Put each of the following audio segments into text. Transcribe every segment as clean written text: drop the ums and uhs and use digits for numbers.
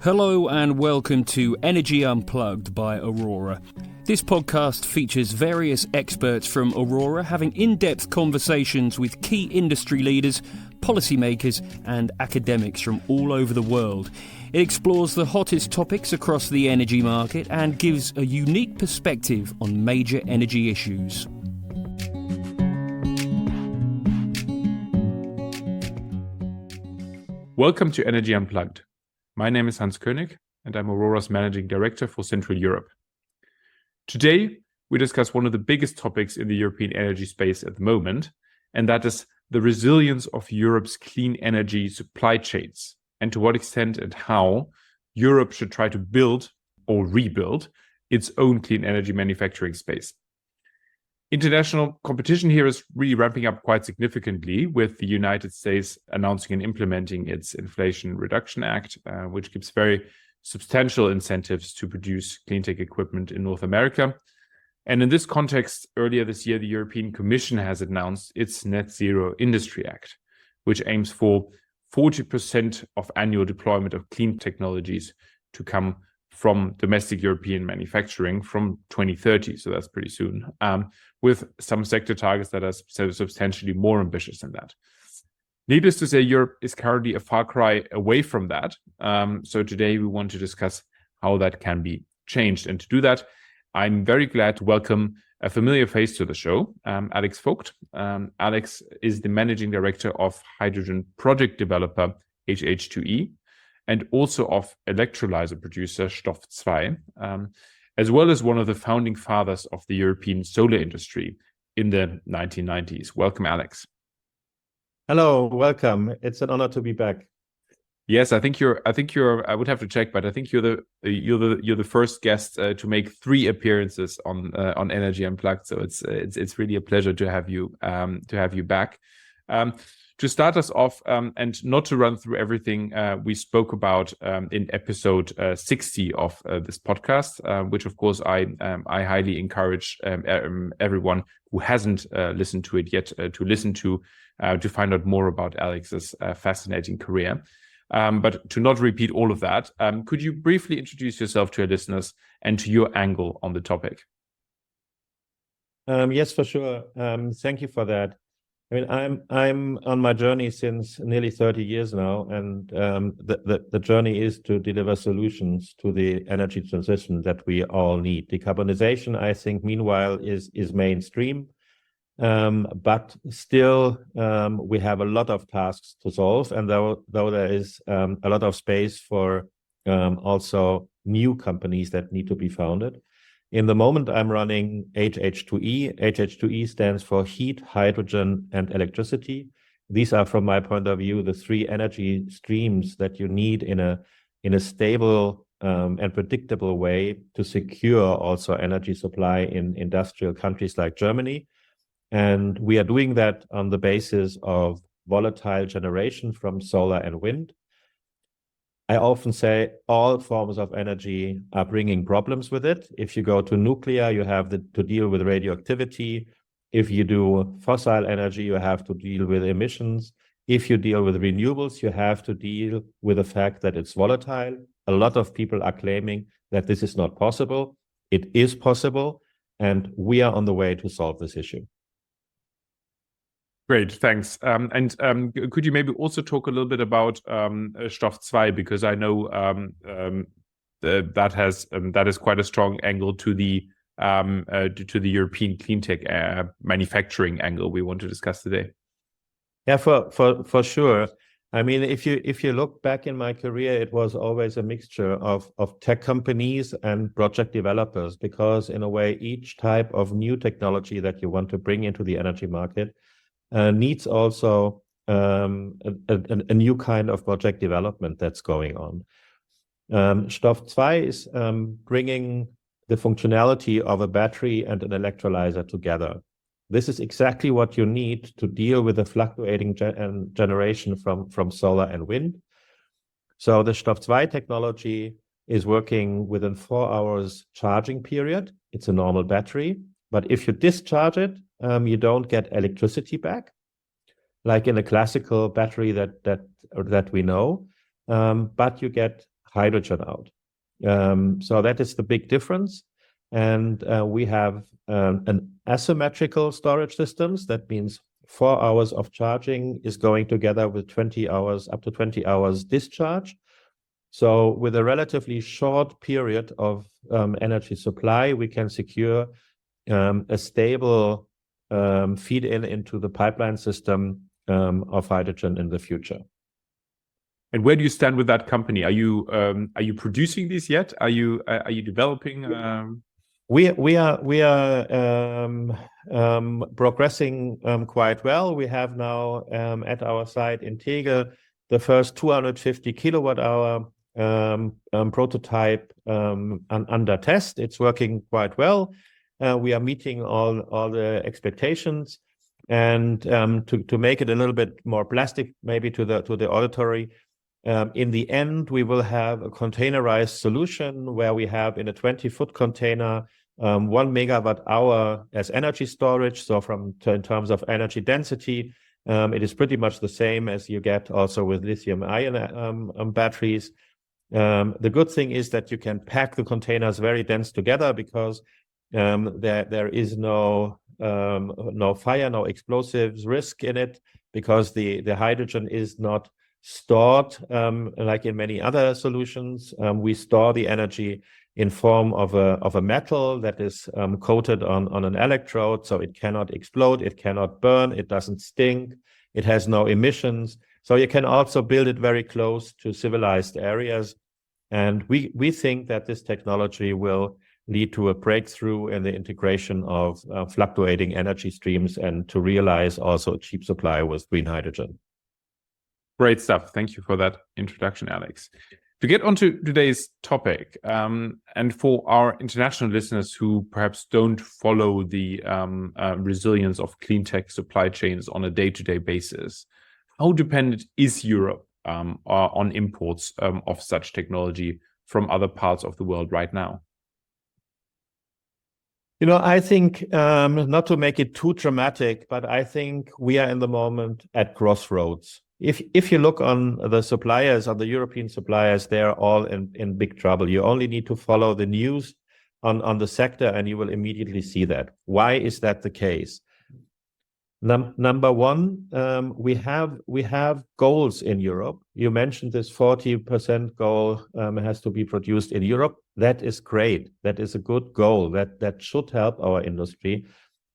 Hello and welcome to Energy Unplugged by Aurora. This podcast features various experts from Aurora having in-depth conversations with key industry leaders, policymakers and academics from all over the world. It explores the hottest topics across the energy market and gives a unique perspective on major energy issues. Welcome to Energy Unplugged. My name is Hanns Koenig, and I'm Aurora's Managing Director for Central Europe. Today, we discuss one of the biggest topics in the European energy space at the moment, and that is the resilience of Europe's clean energy supply chains, and to what extent and how Europe should try to build or rebuild its own clean energy manufacturing space. International competition here is really ramping up quite significantly, with the United States announcing and implementing its Inflation Reduction Act, which gives very substantial incentives to produce clean tech equipment in North America. And in this context, earlier this year, the European Commission has announced its Net Zero Industry Act, which aims for 40% of annual deployment of clean technologies to come from domestic European manufacturing from 2030, so that's pretty soon, with some sector targets that are substantially more ambitious than that. Needless to say, Europe is currently a far cry away from that. So today we want to discuss how that can be changed. And to do that, I'm very glad to welcome a familiar face to the show, Alex Voigt. Alex is the Managing Director of hydrogen project developer HH2E, and also of electrolyzer producer Stoff 2, as well as one of the founding fathers of the European solar industry in the 1990s. Welcome, Alex. Hello, welcome. It's an honor to be back. Yes, I would have to check, but I think you're the first guest to make 3 appearances on Energy Unplugged. So it's really a pleasure to have you back. To start us off, and not to run through everything we spoke about in episode 60 of this podcast, which of course I highly encourage everyone who hasn't listened to it yet to listen to find out more about Alex's fascinating career. But to not repeat all of that, could you briefly introduce yourself to our listeners and to your angle on the topic? Yes, for sure. Thank you for that. I mean, I'm on my journey since nearly 30 years now, and the journey is to deliver solutions to the energy transition that we all need. Decarbonization, I think, meanwhile, is mainstream, but still we have a lot of tasks to solve, and though there is a lot of space for also new companies that need to be founded. In the moment, I'm running HH2E. HH2E stands for heat, hydrogen, and electricity. These are, from my point of view, the 3 energy streams that you need in a stable and predictable way to secure also energy supply in industrial countries like Germany. And we are doing that on the basis of volatile generation from solar and wind. I often say all forms of energy are bringing problems with it. If you go to nuclear, you have to deal with radioactivity. If you do fossil energy, you have to deal with emissions. If you deal with renewables, you have to deal with the fact that it's volatile. A lot of people are claiming that this is not possible. It is possible, and we are on the way to solve this issue. Great, thanks. And could you maybe also talk a little bit about Stoff 2, because I know that is quite a strong angle to the European clean tech manufacturing angle we want to discuss today. Yeah, for sure. I mean, if you look back in my career, it was always a mixture of tech companies and project developers, because in a way, each type of new technology that you want to bring into the energy market needs also a new kind of project development that's going on. Stoff 2 is bringing the functionality of a battery and an electrolyzer together. This is exactly what you need to deal with the fluctuating generation from solar and wind. So the Stoff 2 technology is working within 4 hours charging period. It's a normal battery, but if you discharge it, you don't get electricity back, like in a classical battery that we know, but you get hydrogen out. So that is the big difference. And we have an asymmetrical storage systems. That means 4 hours of charging is going together with 20 hours, up to 20 hours discharge. So with a relatively short period of energy supply, we can secure a stable feed into the pipeline system of hydrogen in the future. And where do you stand with that company? Are you producing these yet? Are you developing? We are progressing quite well. We have now at our site in Tegel the first 250 kilowatt hour prototype under test. It's working quite well. We are meeting all the expectations, and to make it a little bit more plastic, maybe to the auditory. In the end, we will have a containerized solution where we have in a 20-foot container 1 megawatt hour as energy storage. So in terms of energy density, it is pretty much the same as you get also with lithium-ion batteries. The good thing is that you can pack the containers very dense together because there is no fire, no explosives risk in it, because the hydrogen is not stored like in many other solutions. We store the energy in form of a metal that is coated on an electrode, so it cannot explode, it cannot burn, it doesn't stink, it has no emissions. So you can also build it very close to civilized areas. And we think that this technology will lead to a breakthrough in the integration of fluctuating energy streams and to realize also a cheap supply with green hydrogen. Great stuff. Thank you for that introduction, Alex. To get onto today's topic, and for our international listeners who perhaps don't follow the resilience of clean tech supply chains on a day-to-day basis, how dependent is Europe on imports of such technology from other parts of the world right now? You know, I think, not to make it too dramatic, but I think we are in the moment at crossroads. If you look on the suppliers, on the European suppliers, they're all in big trouble. You only need to follow the news on the sector and you will immediately see that. Why is that the case? Number one, we have goals in Europe. You mentioned this 40% goal has to be produced in Europe. That is great. That is a good goal. That should help our industry.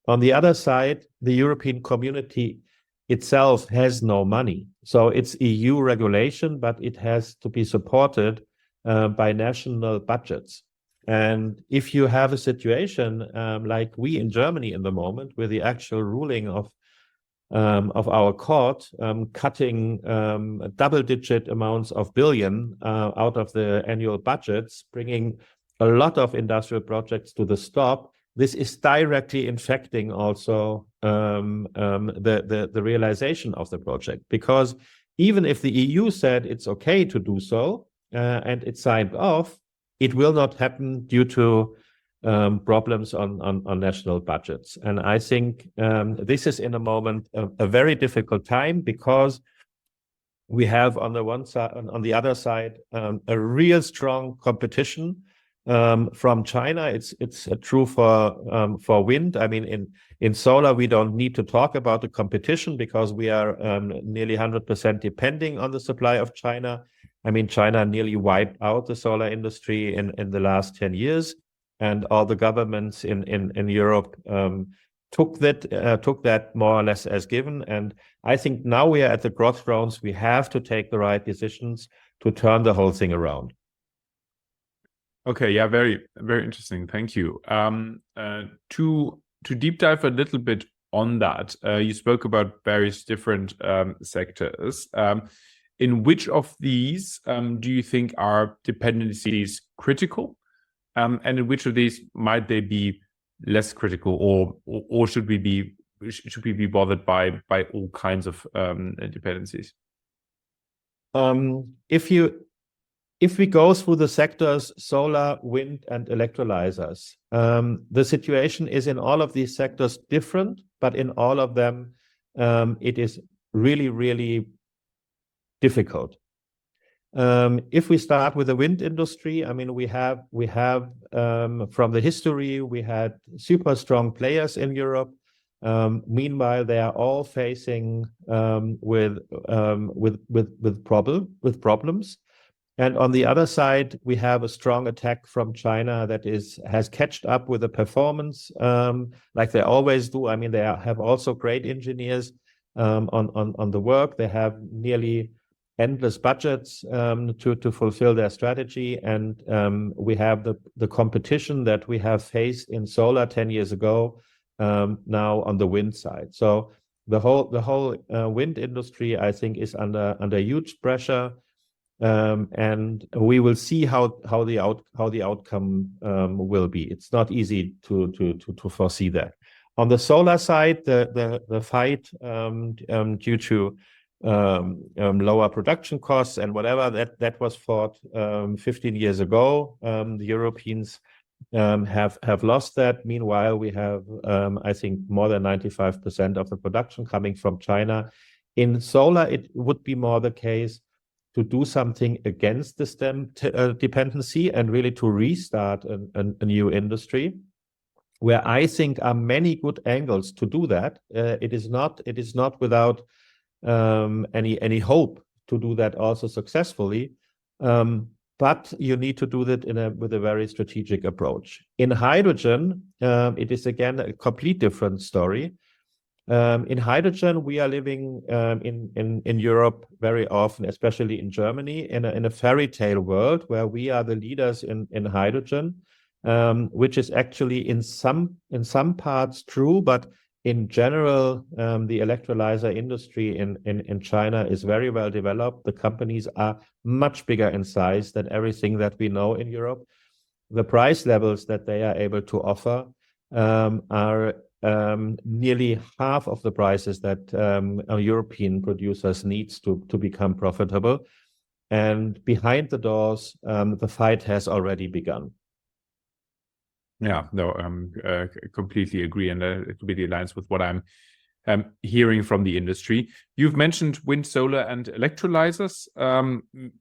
On the other side, the European community itself has no money. So it's EU regulation, but it has to be supported by national budgets. And if you have a situation like we in Germany in the moment, with the actual ruling of our court cutting double-digit amounts of billion out of the annual budgets, bringing a lot of industrial projects to the stop, this is directly infecting also the realization of the project. Because even if the EU said it's okay to do so and it signed off, it will not happen due to problems on national budgets. And I think this is in a moment a very difficult time, because we have on the one side, on the other side, a real strong competition from China. It's true for wind. I mean, in solar, we don't need to talk about the competition because we are nearly 100% depending on the supply of China. I mean, China nearly wiped out the solar industry in the last 10 years. And all the governments in Europe took that more or less as given. And I think now we are at the crossroads. We have to take the right decisions to turn the whole thing around. Okay, yeah, very, very interesting. Thank you. To deep dive a little bit on that, you spoke about various different sectors. In which of these do you think are dependencies critical? And in which of these might they be less critical, or should we be bothered by all kinds of dependencies? If we go through the sectors, solar, wind, and electrolyzers, the situation is in all of these sectors different, but in all of them, it is really, really difficult. If we start with the wind industry, I mean, we have from the history, we had super strong players in Europe. Meanwhile, they are all facing with problems. And on the other side, we have a strong attack from China that has catched up with the performance, like they always do. I mean, they have also great engineers on the work. They have nearly endless budgets to fulfill their strategy, and we have the competition that we have faced in solar 10 years ago now on the wind side. So the whole wind industry, I think, is under huge pressure. And we will see how the outcome will be. It's not easy to foresee that. On the solar side, the fight due to lower production costs and whatever that was fought 15 years ago. The Europeans have lost that. Meanwhile, we have I think more than 95% of the production coming from China. In solar, it would be more the case to do something against this dependency and really to restart a new industry, where I think are many good angles to do that. It is not without any hope to do that also successfully, but you need to do that with a very strategic approach. In hydrogen, it is again a complete different story. In hydrogen, we are living in Europe very often, especially in Germany, in a fairy tale world where we are the leaders in hydrogen, which is actually in some parts true, but in general, the electrolyzer industry in China is very well developed. The companies are much bigger in size than everything that we know in Europe. The price levels that they are able to offer are nearly half of the prices that European producers needs to become profitable. And behind the doors, the fight has already begun. Yeah, no, completely agree, and it completely aligns with what I'm hearing from the industry. You've mentioned wind, solar, and electrolyzers.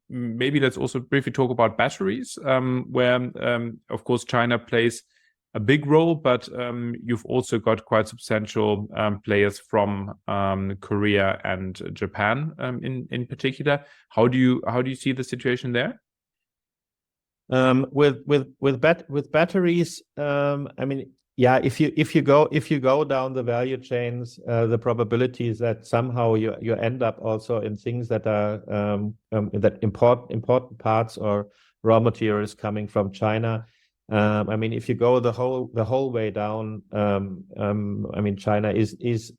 Maybe let's also briefly talk about batteries, where, of course, China plays a big role, but you've also got quite substantial players from Korea and Japan in particular. How do you see the situation there? With batteries, I mean, yeah, if you go down the value chains, the probability is that somehow you end up also in things that are that important parts or raw materials coming from China. I mean, if you go the whole way down, I mean, China is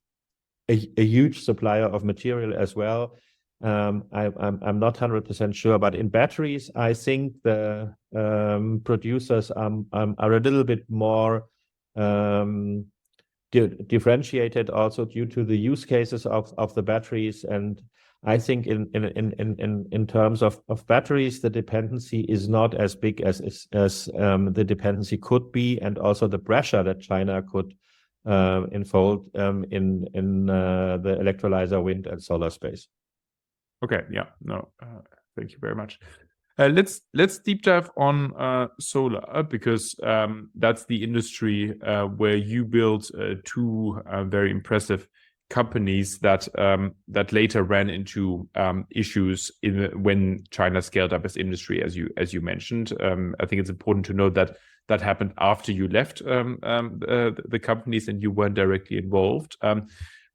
a huge supplier of material as well. I'm not 100% sure, but in batteries, I think the producers are a little bit more differentiated also due to the use cases of the batteries. And I think in terms of batteries, the dependency is not as big as the dependency could be, and also the pressure that China could unfold in the electrolyzer, wind, and solar space. Okay, yeah, no, thank you very much. Let's deep dive on solar, because that's the industry where you built two very impressive companies that later ran into issues when China scaled up as industry, as you mentioned. I think it's important to note that happened after you left the companies and you weren't directly involved.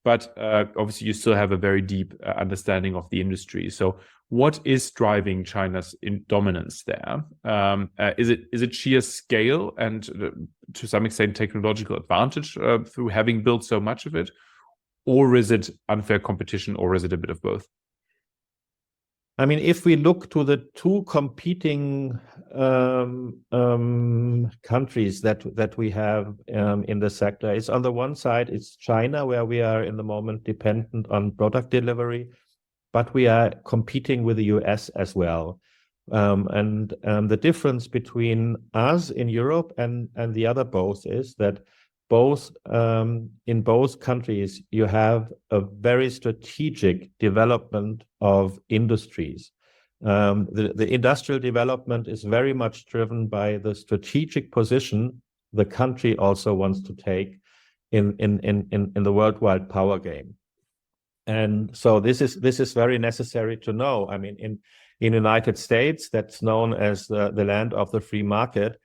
But obviously, you still have a very deep understanding of the industry. So, what is driving China's dominance there? Is it sheer scale and to some extent technological advantage through having built so much of it, or is it unfair competition, or is it a bit of both? I mean, if we look to the two competing countries that we have in the sector, it's on the one side, it's China, where we are in the moment dependent on product delivery, but we are competing with the US as well. And the difference between us in Europe and the other both is that in both countries, you have a very strategic development of industries. The industrial development is very much driven by the strategic position the country also wants to take in the worldwide power game. And so this is very necessary to know. I mean, in United States, that's known as the land of the free market.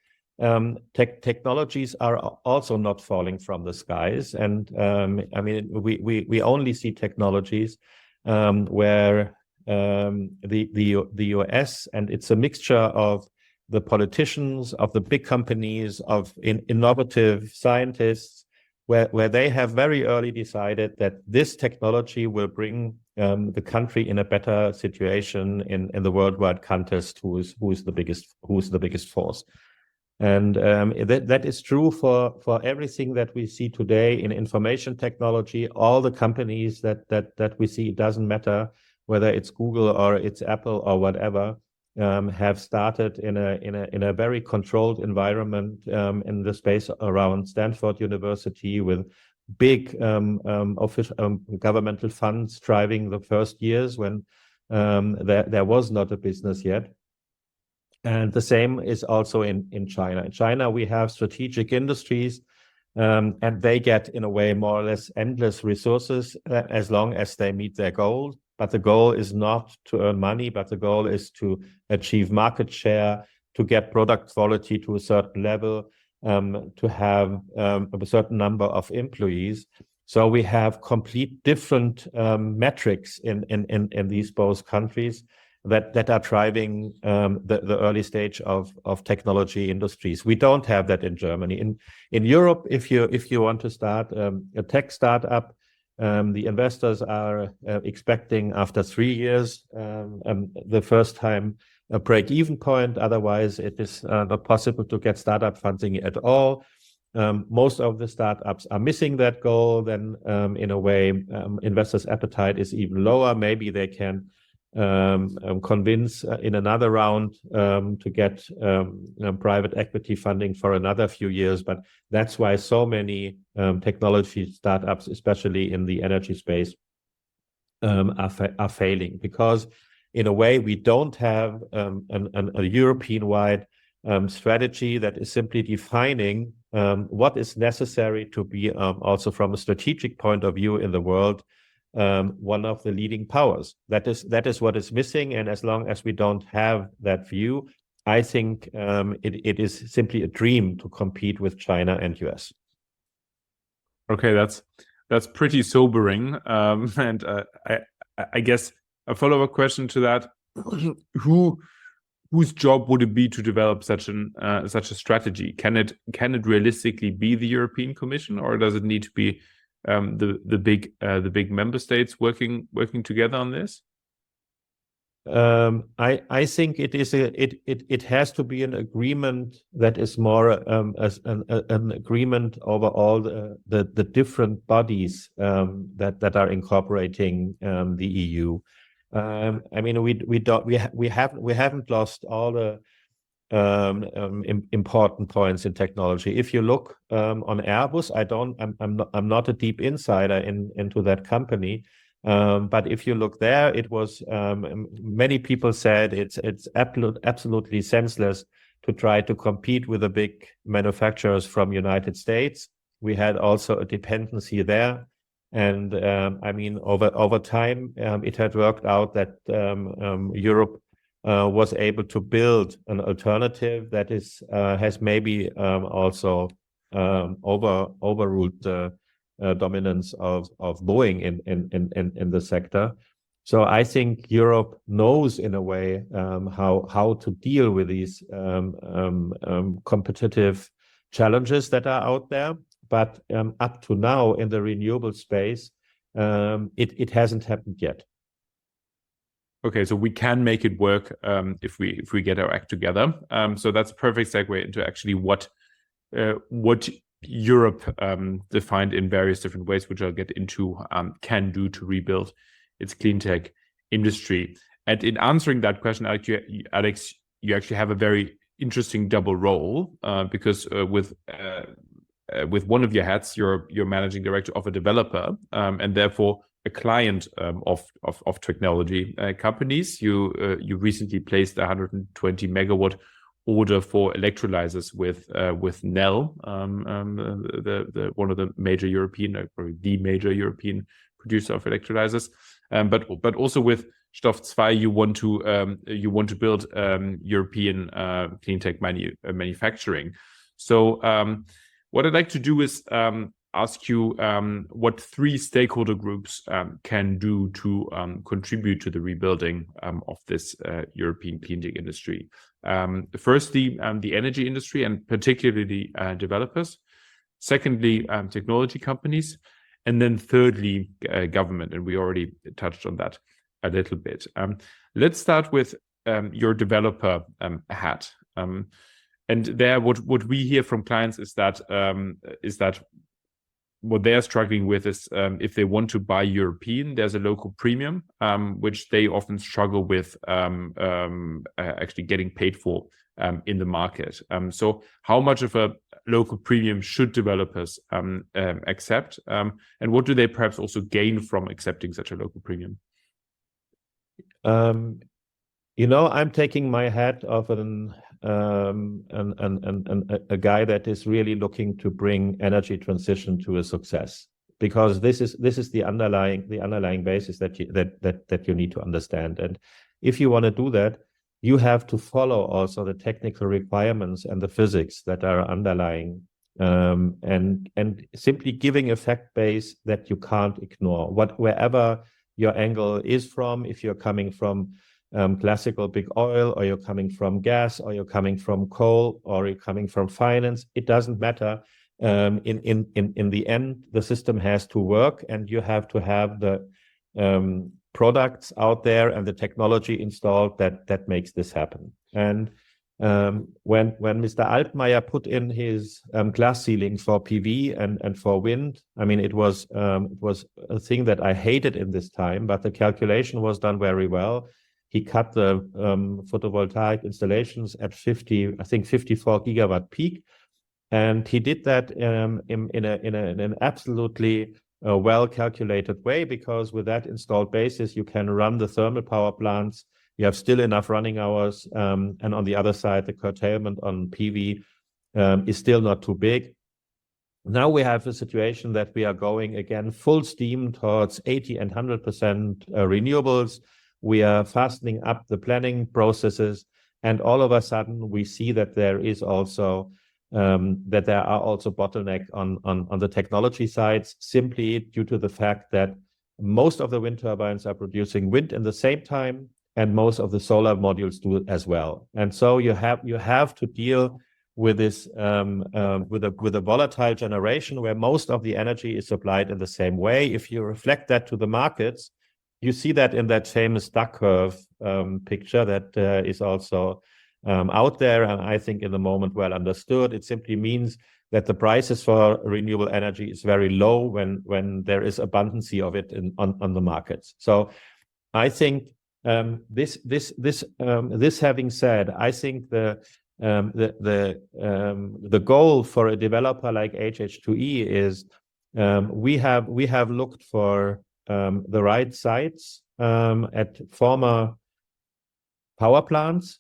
Technologies are also not falling from the skies, and I mean, we only see technologies where the US, and it's a mixture of the politicians, of the big companies, of innovative scientists, where they have very early decided that this technology will bring the country in a better situation in the worldwide contest, who is the biggest force. And that is true for everything that we see today in information technology. All the companies that we see, it doesn't matter whether it's Google or it's Apple or whatever, have started in a very controlled environment in the space around Stanford University, with big official governmental funds driving the first years when there was not a business yet. And the same is also in China. In China, we have strategic industries, and they get, in a way, more or less endless resources as long as they meet their goals. But the goal is not to earn money, but the goal is to achieve market share, to get product quality to a certain level, to have a certain number of employees. So we have complete different metrics in these both countries that are driving the early stage of technology industries. We don't have that in Germany. In Europe, if you want to start a tech startup, the investors are expecting after 3 years the first time a break-even point. Otherwise, it is not possible to get startup funding at all. Most of the startups are missing that goal. Then, in a way, investors' appetite is even lower. Maybe they can convince in another round to get private equity funding for another few years. But that's why so many technology startups, especially in the energy space, are failing, because in a way we don't have a European-wide strategy that is simply defining what is necessary to be also from a strategic point of view in the world one of the leading powers. That is what is missing, and as long as we don't have that view, I think it is simply a dream to compete with China and US. Okay, that's pretty sobering, and I guess a follow-up question to that: whose job would it be to develop such a strategy? Can it realistically be the European Commission, or does it need to be the big member states working together on this? I think it has to be an agreement that is more as an agreement over all the different bodies that are incorporating the EU. I mean, we haven't lost all the important points in technology. If you look on Airbus, I'm not a deep insider into that company, but if you look there, it was many people said it's absolutely senseless to try to compete with the big manufacturers from United States. We had also a dependency there, and I mean, over time, it had worked out that Europe was able to build an alternative that has maybe also overruled the dominance of Boeing in the sector. So I think Europe knows, in a way, how to deal with these competitive challenges that are out there. But up to now, in the renewable space, it hasn't happened yet. Okay, so we can make it work if we get our act together. So that's a perfect segue into actually what Europe, defined in various different ways, which I'll get into, can do to rebuild its clean tech industry. And in answering that question, Alex, you actually have a very interesting double role, because with one of your hats, you're managing director of a developer, and therefore a client of technology companies. You recently placed a 120 megawatt order for electrolyzers with Nel, the one of the major European, probably the major European producer of electrolyzers, but also with Stoff 2, you want to build European clean tech manufacturing. So what I'd like to do is ask you what 3 stakeholder groups can do to contribute to the rebuilding of this European clean tech industry. Firstly, the energy industry, and particularly developers. Secondly, technology companies. And then thirdly, government. And we already touched on that a little bit. Let's start with your developer hat. And there, what we hear from clients is that what they're struggling with is if they want to buy European, there's a local premium, which they often struggle with actually getting paid for in the market. So how much of a local premium should developers accept? And what do they perhaps also gain from accepting such a local premium? I'm taking my hat off a guy that is really looking to bring energy transition to a success, because this is the underlying basis that you need to understand. And if you want to do that, you have to follow also the technical requirements and the physics that are underlying, and simply giving a fact base that you can't ignore. Wherever your angle is from, if you're coming from classical big oil, or you're coming from gas, or you're coming from coal, or you're coming from finance, it doesn't matter. In the end, the system has to work, and you have to have the products out there and the technology installed that makes this happen. And when Mr. Altmaier put in his glass ceiling for PV and for wind, I mean, it was a thing that I hated in this time, but the calculation was done very well. He cut the photovoltaic installations at 54 gigawatt peak, and he did that in an absolutely well-calculated way, because with that installed basis, you can run the thermal power plants. You have still enough running hours, and on the other side, the curtailment on PV is still not too big. Now we have a situation that we are going again full steam towards 80 and 100% renewables. We are fastening up the planning processes, and all of a sudden we see that there is also that there are also bottleneck on the technology sides, simply due to the fact that most of the wind turbines are producing wind in the same time, and most of the solar modules do as well. And so you have to deal with this with a volatile generation where most of the energy is supplied in the same way. If you reflect that to the markets, you see that in that famous duck curve picture that is also out there, and I think in the moment well understood. It simply means that the prices for renewable energy is very low when there is abundance of it on the markets. So I think this having said, I think the goal for a developer like HH2E is we have looked for the right sites at former power plants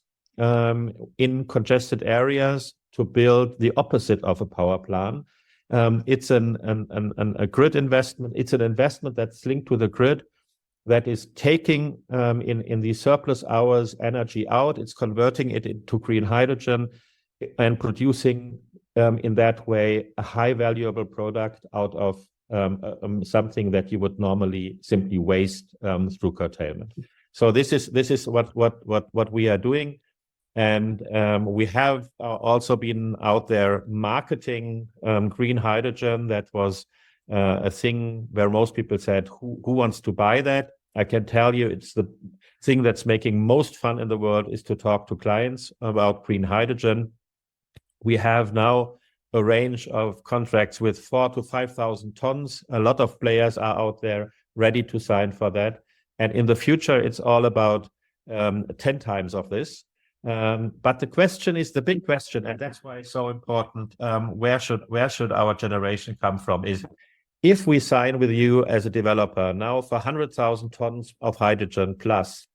in congested areas to build the opposite of a power plant. It's a grid investment. It's an investment that's linked to the grid, that is taking in the surplus hours energy out. It's converting it into green hydrogen and producing in that way a high valuable product out of something that you would normally simply waste through curtailment. So this is what we are doing, and we have also been out there marketing green hydrogen. That was a thing where most people said, "Who wants to buy that?" I can tell you, it's the thing that's making most fun in the world is to talk to clients about green hydrogen. We have now a range of contracts with 4,000 to 5,000 tons. A lot of players are out there ready to sign for that. And in the future, it's all about 10 times of this. But the question is the big question, and that's why it's so important. Where should our generation come from? if we sign with you as a developer now for 100,000 tons of hydrogen plus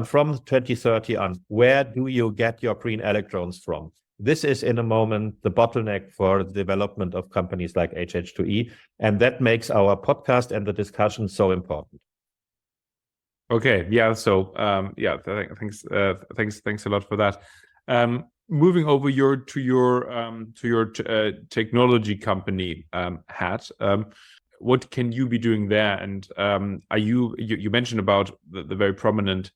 from 2030 on, where do you get your green electrons from? This is in a moment the bottleneck for the development of companies like HH2E, and that makes our podcast and the discussion so important. Okay, yeah. So thanks a lot for that. Moving over to your technology company hat. What can you be doing there? And are you mentioned about the very prominent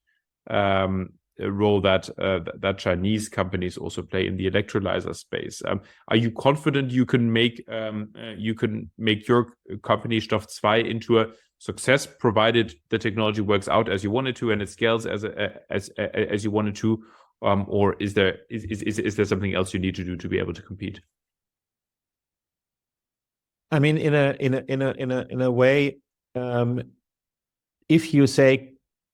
role that Chinese companies also play in the electrolyzer space. Are you confident you can make your company Stoff2 into a success, provided the technology works out as you want it to and it scales as you want it to, or is there something else you need to do to be able to compete? I mean, in a way, if you say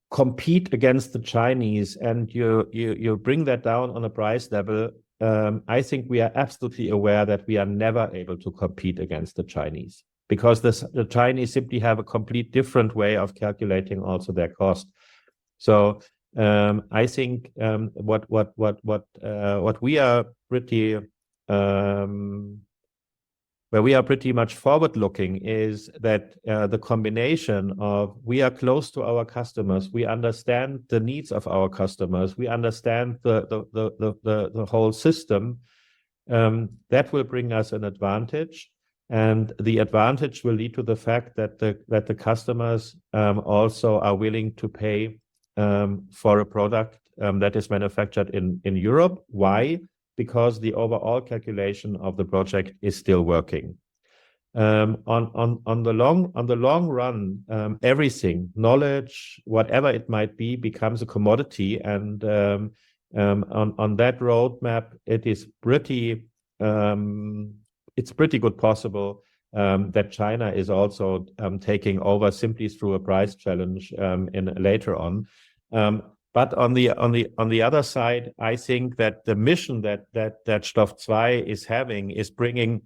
compete against the Chinese and you bring that down on a price level, I think we are absolutely aware that we are never able to compete against the Chinese, because the Chinese simply have a complete different way of calculating also their cost. So I think what we are pretty where we are pretty much forward-looking is that the combination of we are close to our customers, we understand the needs of our customers, we understand the whole system, that will bring us an advantage, and the advantage will lead to the fact that the customers also are willing to pay for a product that is manufactured in Europe. Why? Because the overall calculation of the project is still working. On the long run, everything, knowledge, whatever it might be, becomes a commodity, and on that roadmap, it is pretty good possible that China is also taking over simply through a price challenge later on. But on the other side, I think that the mission that Stoff2 is having is bringing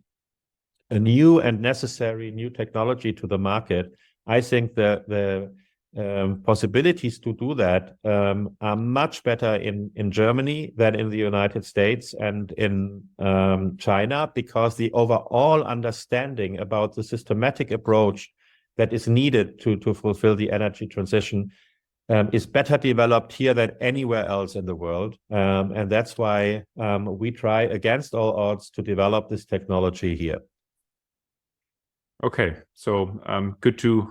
a new and necessary new technology to the market. I think the possibilities to do that are much better in Germany than in the United States and in China, because the overall understanding about the systematic approach that is needed to fulfill the energy transition is better developed here than anywhere else in the world. And that's why we try against all odds to develop this technology here. Okay, so good to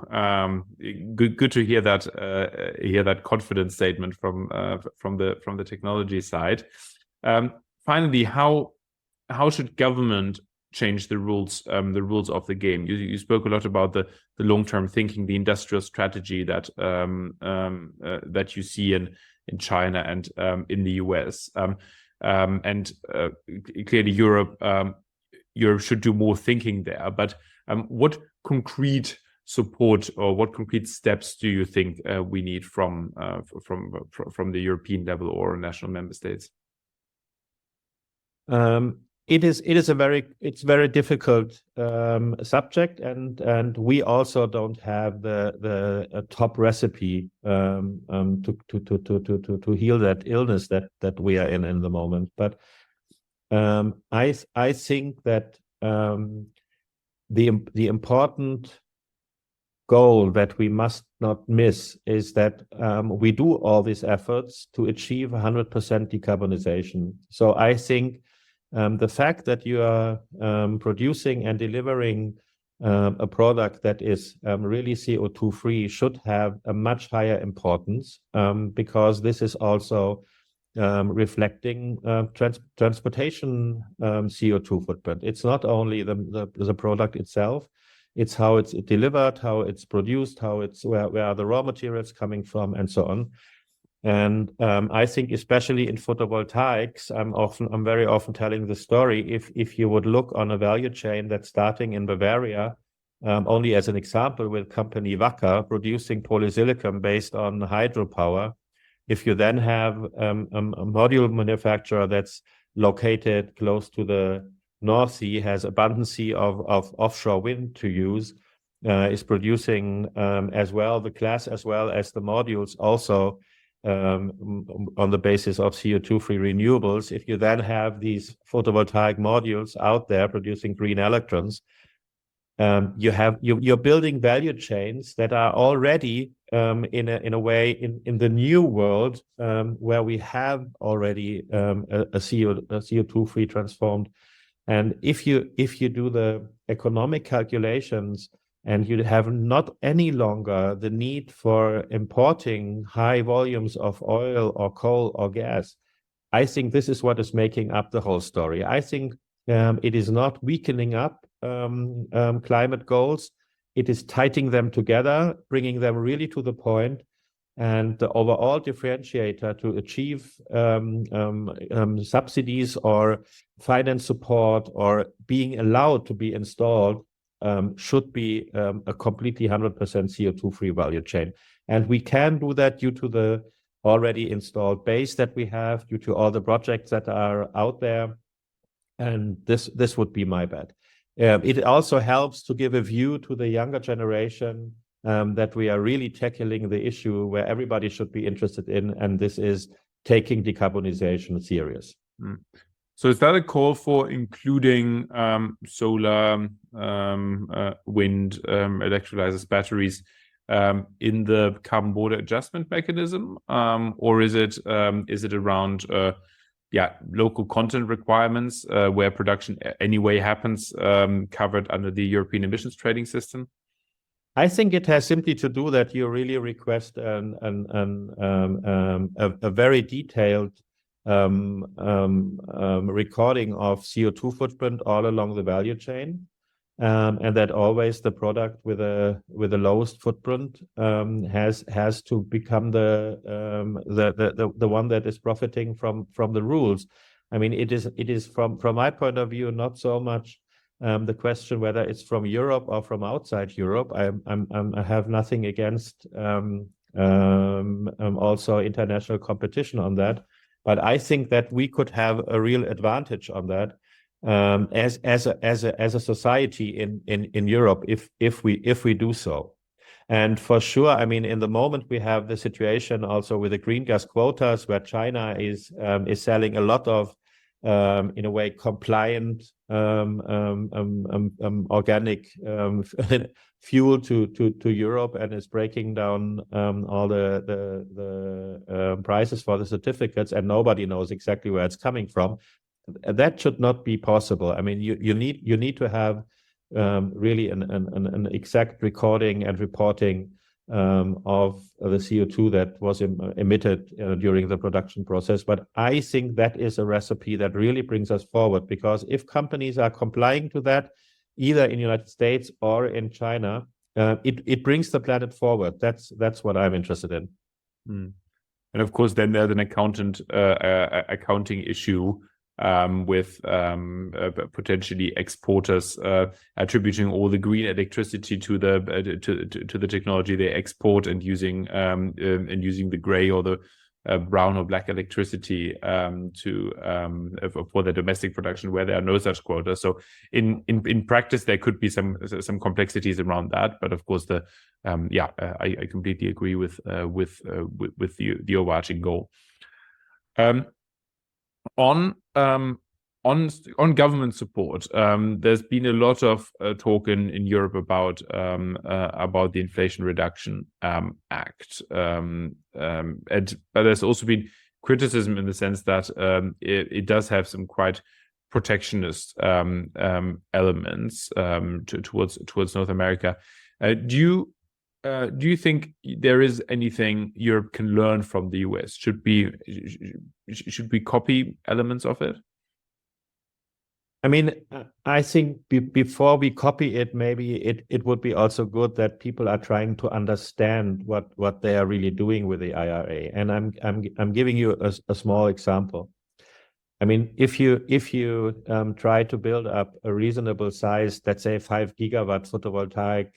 hear that confidence statement from the technology side. Finally, how should government change the rules of the game? You spoke a lot about the long-term thinking, the industrial strategy that you see in China and in the US, and clearly Europe should do more thinking there. But what concrete support or what concrete steps do you think we need from the European level or national member states? It's very difficult subject, and we also don't have the top recipe to heal that illness that we are in the moment. But I think that the important goal that we must not miss is that we do all these efforts to achieve 100% decarbonization. So I think the fact that you are producing and delivering a product that is really CO2 free should have a much higher importance, because this is also reflecting transportation CO2 footprint. It's not only the product itself, it's how it's delivered, how it's produced, where are the raw materials coming from, and so on. And I think especially in photovoltaics, I'm very often telling the story. If you would look on a value chain that's starting in Bavaria, only as an example, with company Wacker producing polysilicon based on hydropower. If you then have a module manufacturer that's located close to the North Sea, has abundance of offshore wind to use, is producing as well the glass as well as the modules also on the basis of CO2-free renewables. If you then have these photovoltaic modules out there producing green electrons, you're building value chains that are already in a way in the new world where we have already a CO2-free transformed. And if you do the economic calculations and you have not any longer the need for importing high volumes of oil or coal or gas, I think this is what is making up the whole story. I think it is not weakening up climate goals. It is tightening them together, bringing them really to the point. And the overall differentiator to achieve subsidies or finance support or being allowed to be installed should be a completely 100% CO2-free value chain. And we can do that due to the already installed base that we have, due to all the projects that are out there. And this would be my bet. It also helps to give a view to the younger generation that we are really tackling the issue where everybody should be interested in, and this is taking decarbonization serious. So is that a call for including solar, wind, electrolyzers, batteries in the carbon border adjustment mechanism, or is it around local content requirements where production anyway happens covered under the European emissions trading system? I think it has simply to do that you really request a very detailed recording of CO2 footprint all along the value chain, and that always the product with the lowest footprint has to become the one that is profiting from the rules. I mean, it is from my point of view not so much the question whether it's from Europe or from outside Europe. I have nothing against also international competition on that, but I think that we could have a real advantage on that as a society in Europe if we do so. And for sure, I mean, in the moment we have the situation also with the green gas quotas where China is selling a lot of in a way compliant organic fuel to Europe, and is breaking down all the prices for the certificates, and nobody knows exactly where it's coming from. That should not be possible. I mean, you need to have really an exact recording and reporting of the CO2 that was emitted during the production process. But I think that is a recipe that really brings us forward, because if companies are complying to that, either in the United States or in China, it brings the planet forward. That's what I'm interested in. And of course, then there's an accounting issue with potentially exporters attributing all the green electricity to the technology they export, and using the gray or the brown or black electricity for their domestic production where there are no such quotas. So in practice there could be some complexities around that, but of course I completely agree with the overarching goal. On government support, there's been a lot of talk in Europe about the Inflation Reduction Act, but there's also been criticism in the sense that it does have some quite protectionist elements towards North America. Do you think there is anything Europe can learn from the US? Should we copy elements of it? I mean, I think before we copy it, maybe it would be also good that people are trying to understand what they are really doing with the IRA. And I'm giving you a small example. I mean, if you try to build up a reasonable size, let's say 5 gigawatt photovoltaic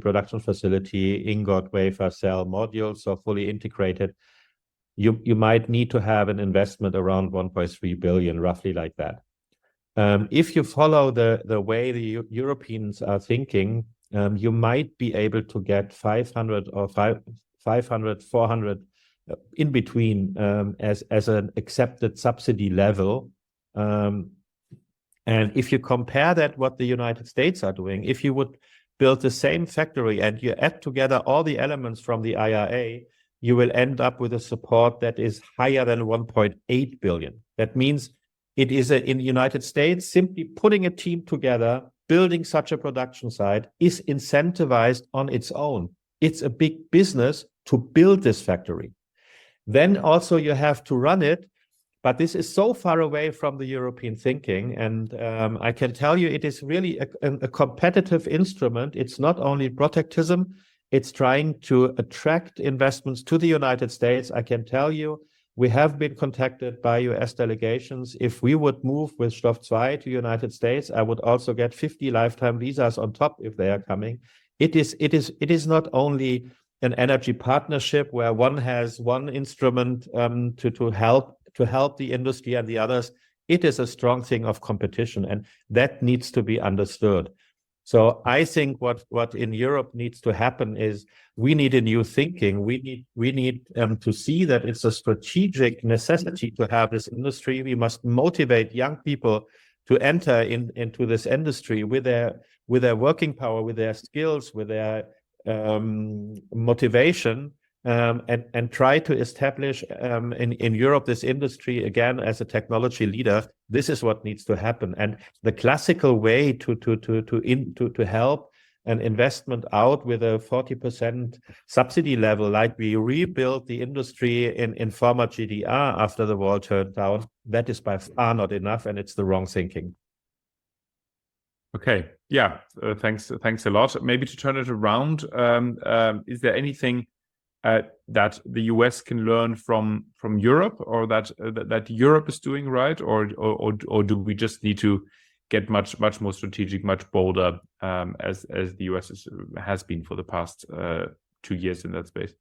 production facility, ingot, wafer, cell, modules, so fully integrated, you might need to have an investment around 1.3 billion, roughly like that. If you follow the way the Europeans are thinking, you might be able to get 500 or 500, 400 in between as an accepted subsidy level. And if you compare that what the United States are doing, if you would build the same factory and you add together all the elements from the IRA, you will end up with a support that is higher than 1.8 billion. That means it is in the United States, simply putting a team together, building such a production site is incentivized on its own. It's a big business to build this factory. Then also you have to run it, but this is so far away from the European thinking. And I can tell you it is really a competitive instrument. It's not only protectionism, it's trying to attract investments to the United States. I can tell you, we have been contacted by US delegations. If we would move with Stoff 2 to the United States, I would also get 50 lifetime visas on top if they are coming. It is not only an energy partnership where one has one instrument to help the industry and the others. It is a strong thing of competition, and that needs to be understood. So I think what in Europe needs to happen is we need a new thinking. We need to see that it's a strategic necessity to have this industry. We must motivate young people to enter into this industry with their working power, with their skills, with their motivation, and try to establish in Europe this industry again as a technology leader. This is what needs to happen. And the classical way to help an investment out with a 40% subsidy level, like we rebuilt the industry in former GDR after the wall turned down, that is by far not enough, and it's the wrong thinking. Okay, yeah, thanks a lot. Maybe to turn it around, is there anything that the US can learn from Europe, or that Europe is doing right, or do we just need to get much more strategic, much bolder, as the US has been for the past 2 years in that space?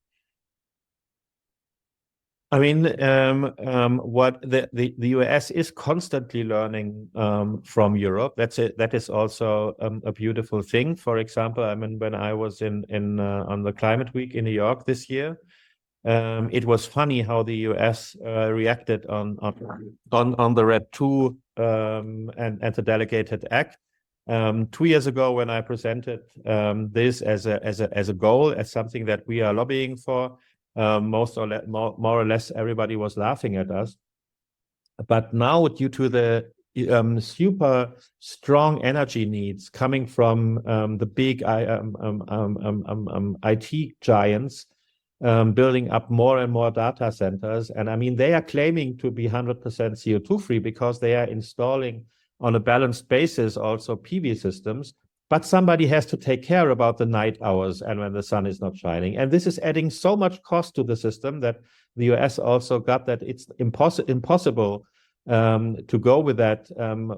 I mean, what the US is constantly learning from Europe. That is also a beautiful thing. For example, I mean, when I was on the Climate Week in New York this year, it was funny how the US reacted on the RED II and the Delegated Act. 2 years ago, when I presented this as a goal, as something that we are lobbying for, more or less everybody was laughing at us. But now, due to the super strong energy needs coming from the big IT giants, building up more and more data centers, and I mean they are claiming to be 100% CO2 free because they are installing on a balanced basis also PV systems. But somebody has to take care about the night hours and when the sun is not shining. And this is adding so much cost to the system that the US also got that it's impossible to go with that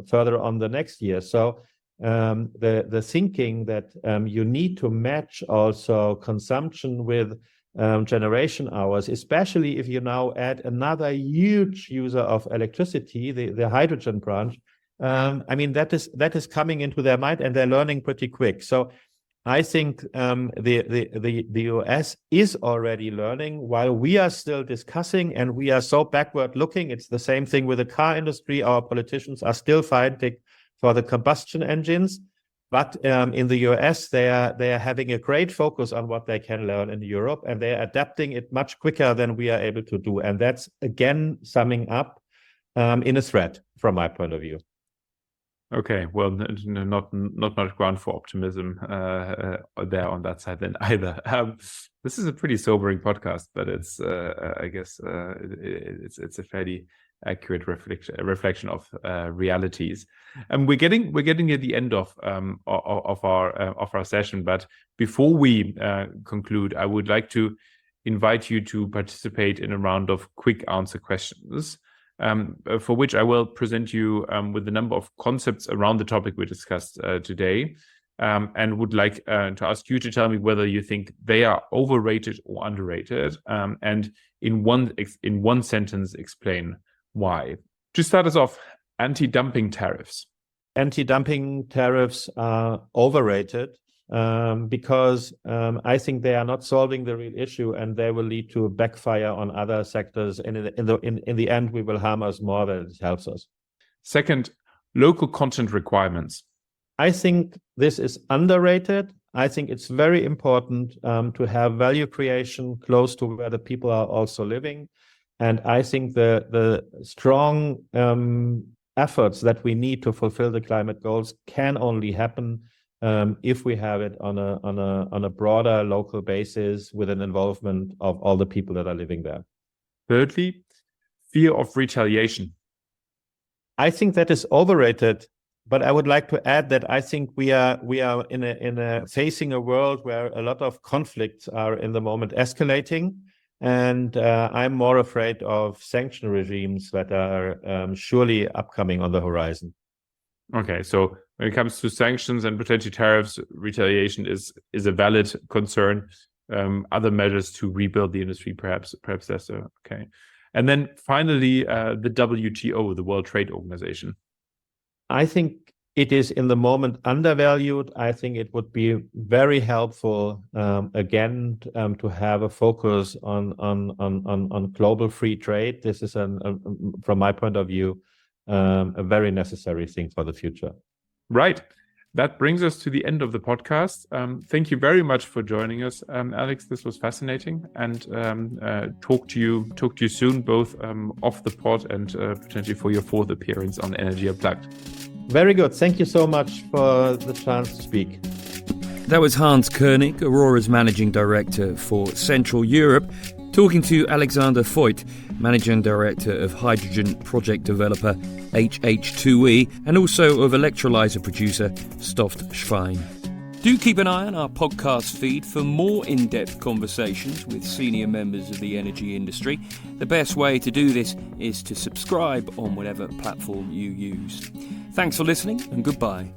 further on the next year. So the thinking that you need to match also consumption with generation hours, especially if you now add another huge user of electricity, the hydrogen branch, I mean, that is coming into their mind, and they're learning pretty quick. So I think the US is already learning while we are still discussing, and we are so backward looking. It's the same thing with the car industry. Our politicians are still fighting for the combustion engines, but in the US, they are having a great focus on what they can learn in Europe, and they are adapting it much quicker than we are able to do. And that's again summing up in a threat from my point of view. Okay, well, not much ground for optimism there on that side then either. This is a pretty sobering podcast, but it's I guess it's a fairly accurate reflection of realities. And we're getting near the end of our session. But before we conclude, I would like to invite you to participate in a round of quick answer questions, for which I will present you with a number of concepts around the topic we discussed today, and would like to ask you to tell me whether you think they are overrated or underrated, and in one sentence explain why. To start us off, anti-dumping tariffs. Anti-dumping tariffs are overrated. because I think they are not solving the real issue, and they will lead to a backfire on other sectors. And in the end, we will harm us more than it helps us. Second, local content requirements. I think this is underrated. I think it's very important to have value creation close to where the people are also living. And I think the strong efforts that we need to fulfill the climate goals can only happen if we have it on a broader local basis with an involvement of all the people that are living there. Thirdly, fear of retaliation. I think that is overrated, but I would like to add that I think we are facing a world where a lot of conflicts are in the moment escalating, and I'm more afraid of sanction regimes that are surely upcoming on the horizon. Okay, so when it comes to sanctions and potential tariffs, retaliation is a valid concern. Other measures to rebuild the industry, perhaps that's okay. And then finally, the WTO, the World Trade Organization. I think it is in the moment undervalued. I think it would be very helpful again to have a focus on global free trade. This is from my point of view a very necessary thing for the future. Right. That brings us to the end of the podcast. Thank you very much for joining us, Alex. This was fascinating, and talk to you soon, both off the pod and potentially for your fourth appearance on Energy Unplugged. Very good. Thank you so much for the chance to speak. That was Hanns Koenig, Aurora's Managing Director for Central Europe, talking to Alexander Voigt, Managing Director of hydrogen project developer HH2E and also of electrolyser producer Stoft Schwein. Do keep an eye on our podcast feed for more in-depth conversations with senior members of the energy industry. The best way to do this is to subscribe on whatever platform you use. Thanks for listening and goodbye.